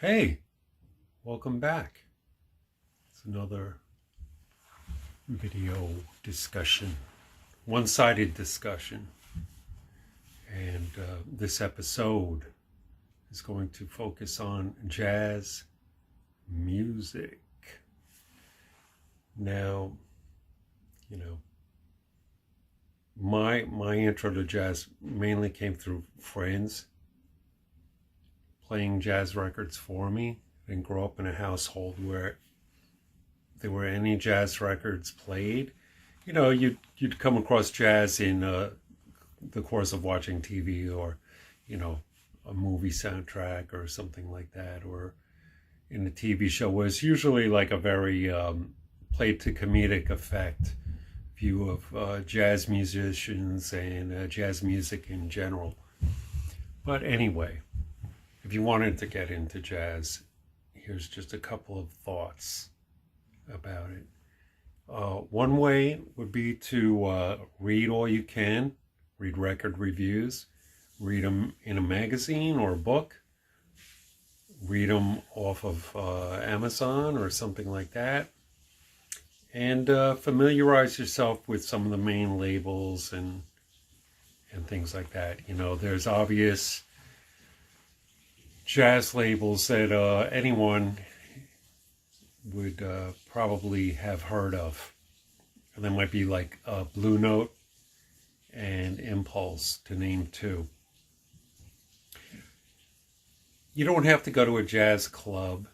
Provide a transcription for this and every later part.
Hey, welcome back. It's another video discussion, one-sided discussion. And this episode is going to focus on jazz music. Now, my intro to jazz mainly came through friends playing jazz records for me. I didn't grow up in a household where there were any jazz records played. You'd come across jazz in the course of watching TV or, a movie soundtrack or something like that, or in a TV show where it's usually like a very played to comedic effect view of jazz musicians and jazz music in general. But anyway, if you wanted to get into jazz, here's just a couple of thoughts about it. One way would be to read all you can, read record reviews, read them in a magazine or a book, read them off of Amazon or something like that, and familiarize yourself with some of the main labels and things like that. There's obvious jazz labels that anyone would probably have heard of. And that might be like Blue Note and Impulse, to name two. You don't have to go to a jazz club,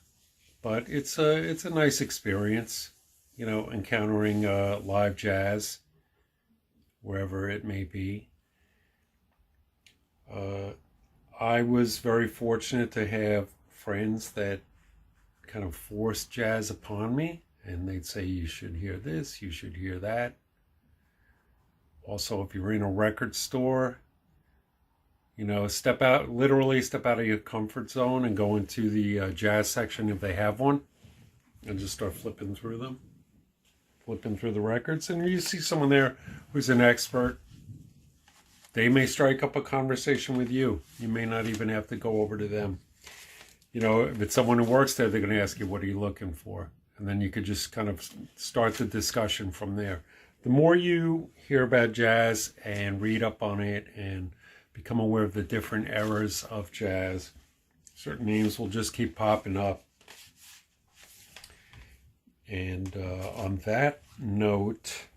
but it's a nice experience, encountering live jazz wherever it may be. I was very fortunate to have friends that kind of forced jazz upon me, and they'd say, you should hear this, you should hear that. Also, if you're in a record store, literally step out of your comfort zone and go into the jazz section if they have one, and just start flipping through the records. And you see someone there who's an expert. They may strike up a conversation with you. You may not even have to go over to them. If it's someone who works there, they're going to ask you, what are you looking for? And then you could just kind of start the discussion from there. The more you hear about jazz and read up on it and become aware of the different eras of jazz, certain names will just keep popping up. And on that note,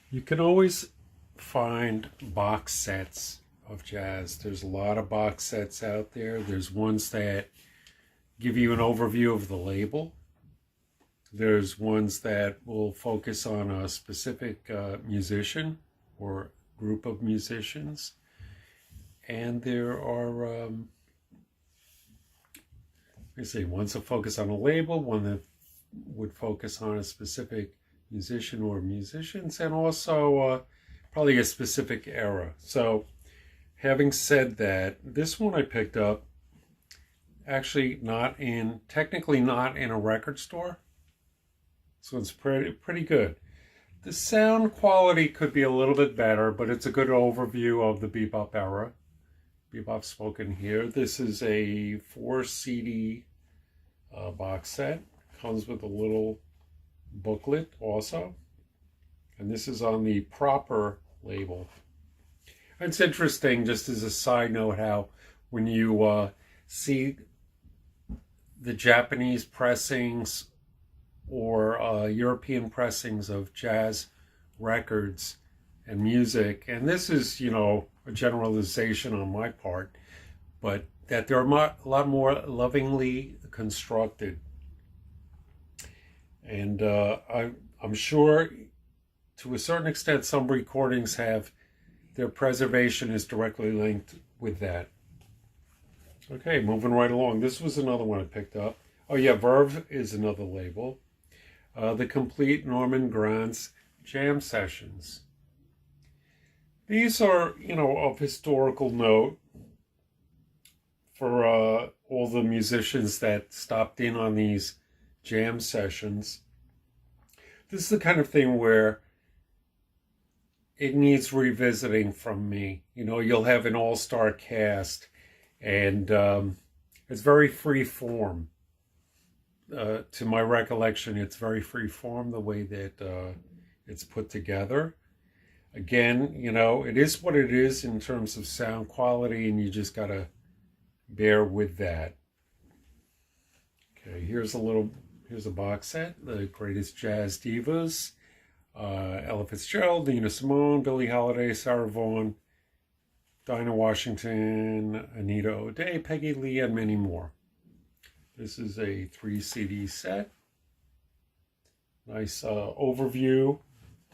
you can always find box sets of jazz. There's a lot of box sets out there. There's ones that give you an overview of the label. There's ones that will focus on a specific musician or group of musicians. And there are, ones that focus on a label, one that would focus on a specific musician or musicians, and also probably a specific era. So having said that, this one I picked up actually technically not in a record store. So it's pretty good. The sound quality could be a little bit better, but it's a good overview of the bebop era. Bebop spoken here. This is a 4 CD box set. Comes with a little booklet also. And this is on the proper label. It's interesting, just as a side note, how when you see the Japanese pressings or European pressings of jazz records and music, and this is, a generalization on my part, but that they're a lot more lovingly constructed. And I'm sure to a certain extent some recordings have their preservation is directly linked with that. Okay, moving right along. This was another one I picked up. Oh yeah, Verve is another label. The Complete Norman Granz Jam Sessions. These are, of historical note for all the musicians that stopped in on these jam sessions. This is the kind of thing where it needs revisiting from me. You'll have an all-star cast, and It's very free form. To my recollection, it's very free form the way that it's put together. Again, it is what it is in terms of sound quality, and you just gotta bear with that. Okay, here's a box set, the greatest jazz divas. Ella Fitzgerald, Nina Simone, Billie Holiday, Sarah Vaughan, Dinah Washington, Anita O'Day, Peggy Lee, and many more. This is a 3 CD set. Nice overview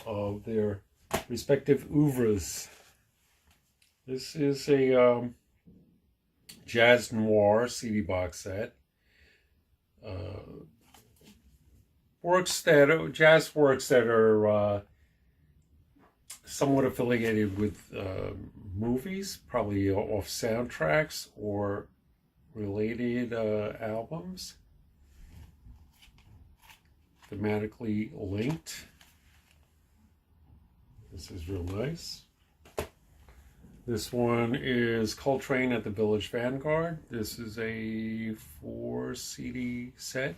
of their respective oeuvres. This is a Jazz Noir CD box set. Jazz works that are somewhat affiliated with movies, probably off soundtracks or related albums, thematically linked. This is real nice. This one is Coltrane at the Village Vanguard. This is a 4 CD set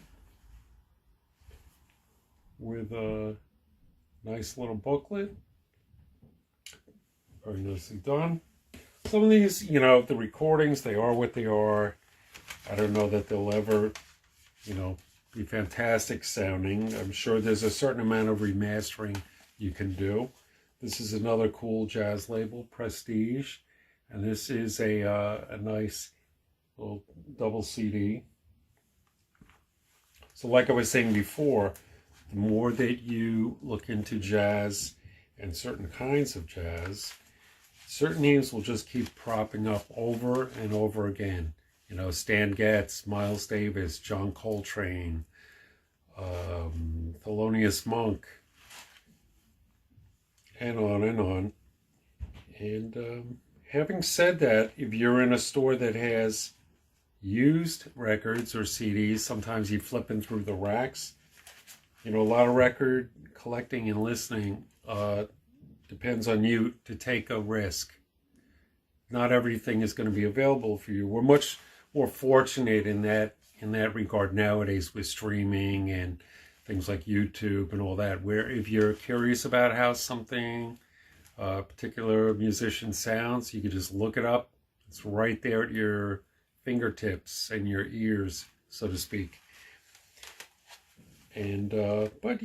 with a nice little booklet. Very nicely done. Some of these, the recordings, they are what they are. I don't know that they'll ever, be fantastic sounding. I'm sure there's a certain amount of remastering you can do. This is another cool jazz label, Prestige. And this is a nice little double CD. So like I was saying before, the more that you look into jazz and certain kinds of jazz, certain names will just keep propping up over and over again. Stan Getz, Miles Davis, John Coltrane, Thelonious Monk, and on and on. And having said that, if you're in a store that has used records or CDs, sometimes you flipping through the racks. A lot of record collecting and listening depends on you to take a risk. Not everything is going to be available for you. We're much more fortunate in that regard nowadays with streaming and things like YouTube and all that, where if you're curious about how something particular musician sounds, you can just look it up. It's right there at your fingertips and your ears, so to speak. And but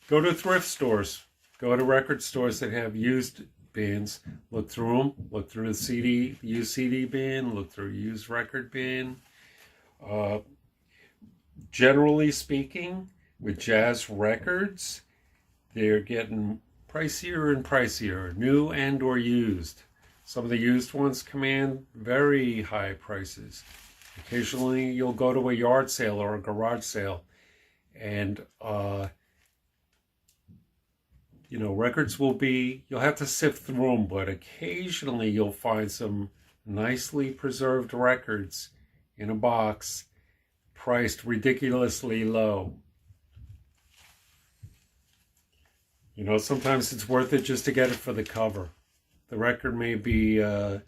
go to thrift stores, go to record stores that have used bins, look through them, look through the used CD bin, look through used record bin. Generally speaking, with jazz records, they're getting pricier and pricier, new and or used. Some of the used ones command very high prices. Occasionally you'll go to a yard sale or a garage sale, and records you'll have to sift through them, but occasionally you'll find some nicely preserved records in a box priced ridiculously low. Sometimes it's worth it just to get it for the cover. The record may be kind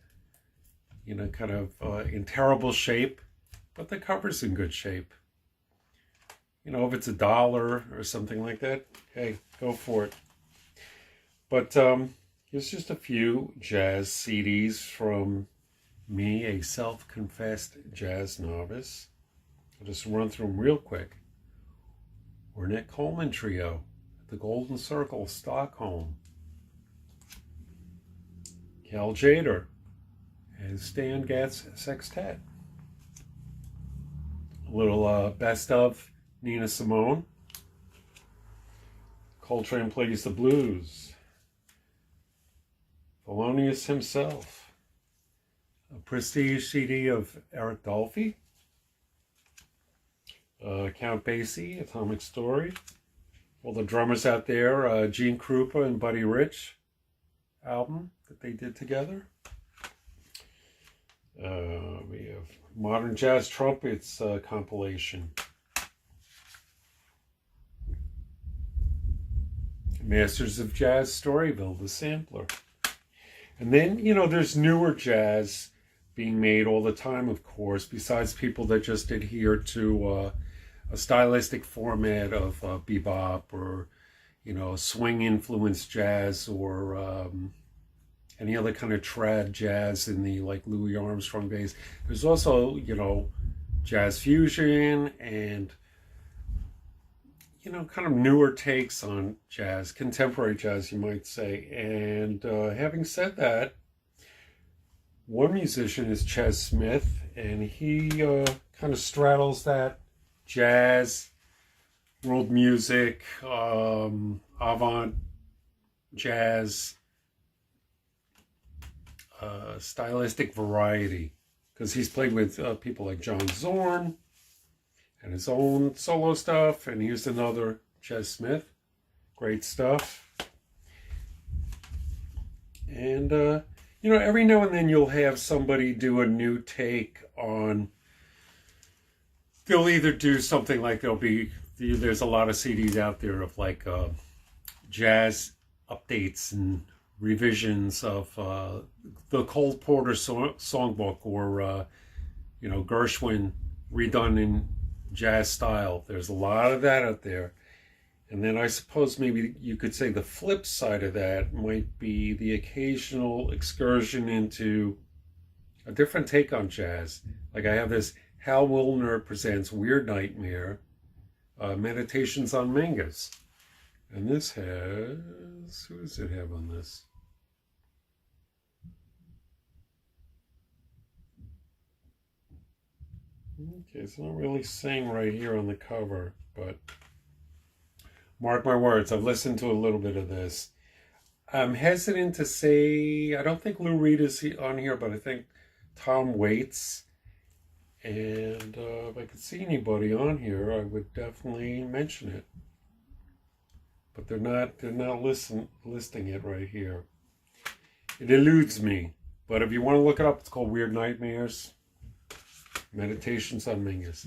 of in terrible shape, but the cover's in good shape. If it's $1 or something like that, hey, go for it. But here's just a few jazz CDs from me, a self-confessed jazz novice. I'll just run through them real quick. Ornette Coleman Trio, the Golden Circle, Stockholm. Cal Tjader and Stan Getz Sextet. A little best of Nina Simone. Coltrane Plays the Blues. Thelonious himself. A Prestige CD of Eric Dolphy. Count Basie, Atomic Story. All the drummers out there, Gene Krupa and Buddy Rich album that they did together. We have Modern Jazz Trumpets compilation. Masters of Jazz Storyville, the sampler. And then, there's newer jazz being made all the time, of course, besides people that just adhere to a stylistic format of bebop or, swing influenced jazz or any other kind of trad jazz in the like Louis Armstrong days. There's also, jazz fusion and, kind of newer takes on jazz, contemporary jazz, you might say. And having said that, one musician is Ches Smith, and he kind of straddles that jazz, world music, avant jazz, stylistic variety, because he's played with people like John Zorn and his own solo stuff. And here's another Ches Smith, great stuff. And every now and then you'll have somebody do a new take on. They'll either do something like there's a lot of CDs out there of like jazz updates and revisions of the Cole Porter songbook, or Gershwin redone in jazz style. There's a lot of that out there. And then I suppose maybe you could say the flip side of that might be the occasional excursion into a different take on jazz. Like I have this Hal Wilner presents Weird Nightmare, Meditations on Mingus. And this has, who does it have on this? Okay, it's not really saying right here on the cover, but mark my words, I've listened to a little bit of this. I'm hesitant to say, I don't think Lou Reed is on here, but I think Tom Waits. And if I could see anybody on here, I would definitely mention it. But they're not listing it right here. It eludes me. But if you want to look it up, it's called Weird Nightmares, Meditations on Mingus.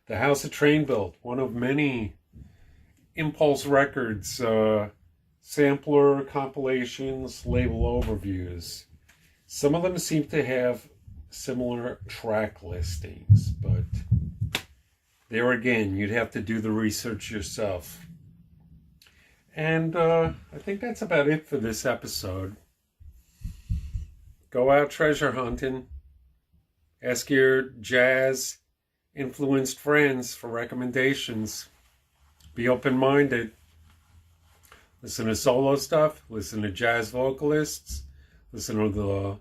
The House of Train Built, one of many Impulse Records sampler compilations, label overviews. Some of them seem to have similar track listings, but there again, you'd have to do the research yourself. And I think that's about it for this episode. Go out treasure hunting. Ask your jazz-influenced friends for recommendations. Be open-minded. Listen to solo stuff. Listen to jazz vocalists. Listen to the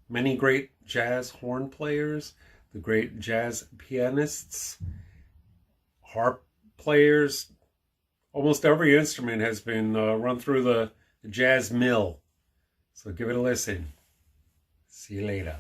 many great jazz horn players, the great jazz pianists, harp players. Almost every instrument has been run through the jazz mill. So give it a listen. See you later.